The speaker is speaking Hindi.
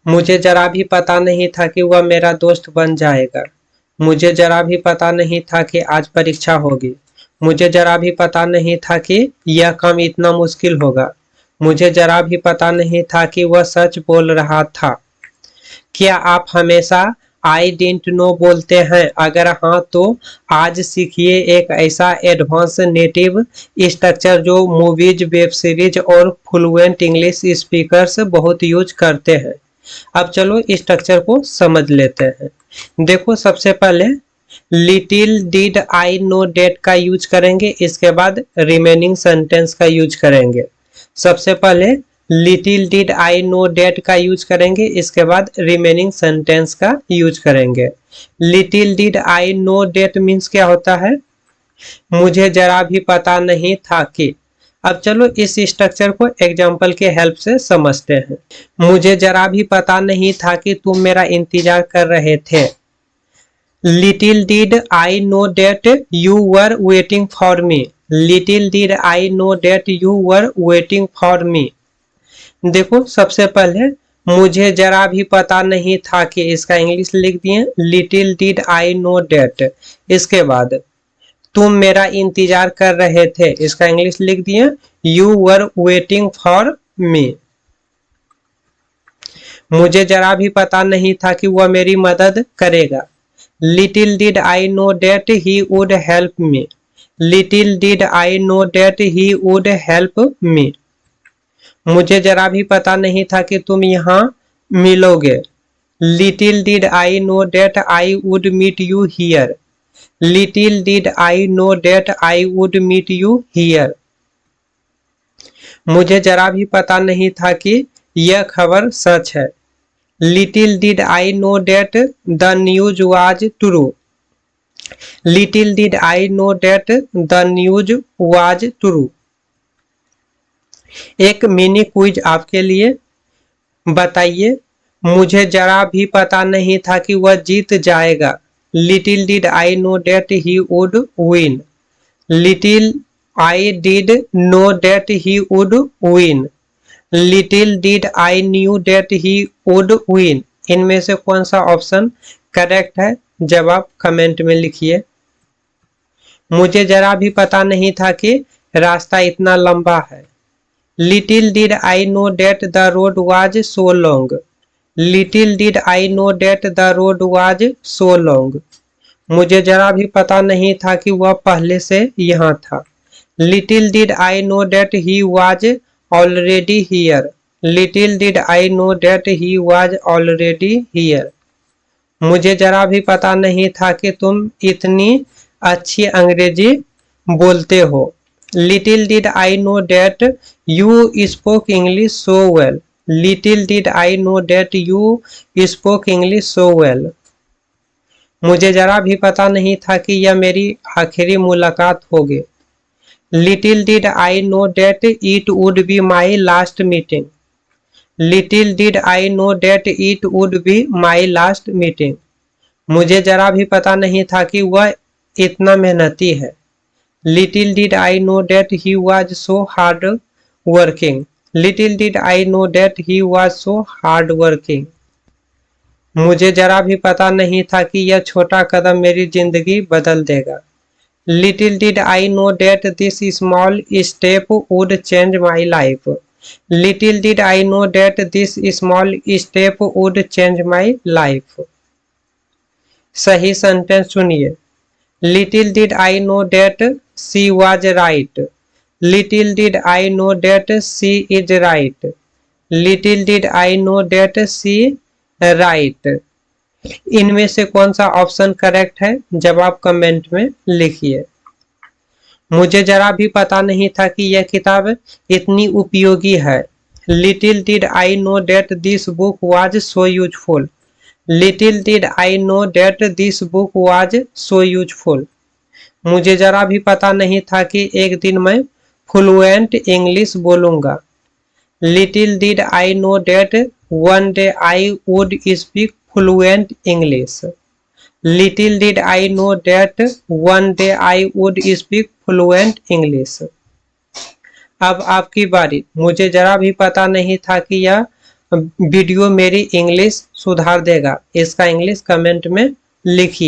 मुझे जरा भी पता नहीं था कि वह मेरा दोस्त बन जाएगा। मुझे जरा भी पता नहीं था कि आज परीक्षा होगी। मुझे जरा भी पता नहीं था कि यह काम इतना मुश्किल होगा। मुझे जरा भी पता नहीं था कि वह सच बोल रहा था। क्या आप हमेशा आई डिडंट नो बोलते हैं? अगर हाँ तो आज सीखिए एक ऐसा एडवांस नेटिव स्ट्रक्चर जो मूवीज, वेब सीरीज और फ्लुएंट इंग्लिश स्पीकर्स बहुत यूज करते हैं। अब चलो स्ट्रक्चर को समझ लेते हैं। देखो, सबसे पहले little did I know that का यूज करेंगे, इसके बाद रिमेनिंग सेंटेंस का यूज करेंगे। सबसे पहले little did I know that का यूज करेंगे, इसके बाद रिमेनिंग सेंटेंस का यूज करेंगे। Little did I know that means क्या होता है? मुझे जरा भी पता नहीं था कि। अब चलो इस स्ट्रक्चर को एग्जाम्पल के हेल्प से समझते हैं। मुझे जरा भी पता नहीं था कि तुम मेरा इंतजार कर रहे थे। Little did I know that you were waiting for me. Little did I know that you were waiting for me. देखो, सबसे पहले मुझे जरा भी पता नहीं था कि, इसका इंग्लिश लिख दिए little did I know that. इसके बाद तुम मेरा इंतजार कर रहे थे, इसका इंग्लिश लिख दिए यू वर वेटिंग फॉर मी। मुझे जरा भी पता नहीं था कि वह मेरी मदद करेगा। Little did I know that he would help me. Little did I know that he would help me. मुझे जरा भी पता नहीं था कि तुम यहाँ मिलोगे। Little did I know that I would meet you here. Little did I know that I would meet you here. मुझे जरा भी पता नहीं था कि यह खबर सच है। Little did I know that the news was true. Little did I know that the news was true. एक मिनी क्विज आपके लिए। बताइए, मुझे जरा भी पता नहीं था कि वह जीत जाएगा। Little did I know that he would win. Little I did know that he would win. Little did I new that he would win. इनमें से कौन सा ऑप्शन करेक्ट है? जवाब कमेंट में लिखिए। मुझे जरा भी पता नहीं था कि रास्ता इतना लंबा है। Little did I know that the road was so long. Little did I know that the road was so long. मुझे जरा भी पता नहीं था कि वह पहले से यहाँ था। Little did I know that he was already here. Little did I know that he was already here. मुझे जरा भी पता नहीं था कि तुम इतनी अच्छी अंग्रेजी बोलते हो। Little did I know that you spoke English so well. Little did I know that you spoke English so well. मुझे जरा भी पता नहीं था कि यह मेरी आखिरी मुलाकात होगी। Little did I know that it would be my last meeting. Little did I know that it would be my last meeting. मुझे जरा भी पता नहीं था कि वह इतना मेहनती है। Little did I know that he was so hard working. Little did I know that he was so hard working. मुझे जरा भी पता नहीं था कि यह छोटा कदम मेरी जिंदगी बदल देगा। Little did I know that this small step would change my life. Little did I know that this small step would change my life. सही सेंटेंस सुनिए। Little did I know that she was right. Little did I know that she is right. Little did I know that she right. इनमें से कौन सा ऑप्शन करेक्ट है? जवाब कमेंट में लिखिए। मुझे जरा भी पता नहीं था कि यह किताब इतनी उपयोगी है। Little did I know that this book was so useful. Little did I know that this book was so useful. मुझे जरा भी पता नहीं था कि एक दिन मैं फ्लुएंट इंग्लिश बोलूँगा। Little did I know that one day I would speak fluent English. Little did I know that one day I would speak fluent English. अब आपकी बारी। मुझे जरा भी पता नहीं था कि यह वीडियो मेरी इंग्लिश सुधार देगा? इसका इंग्लिश कमेंट में लिखिए।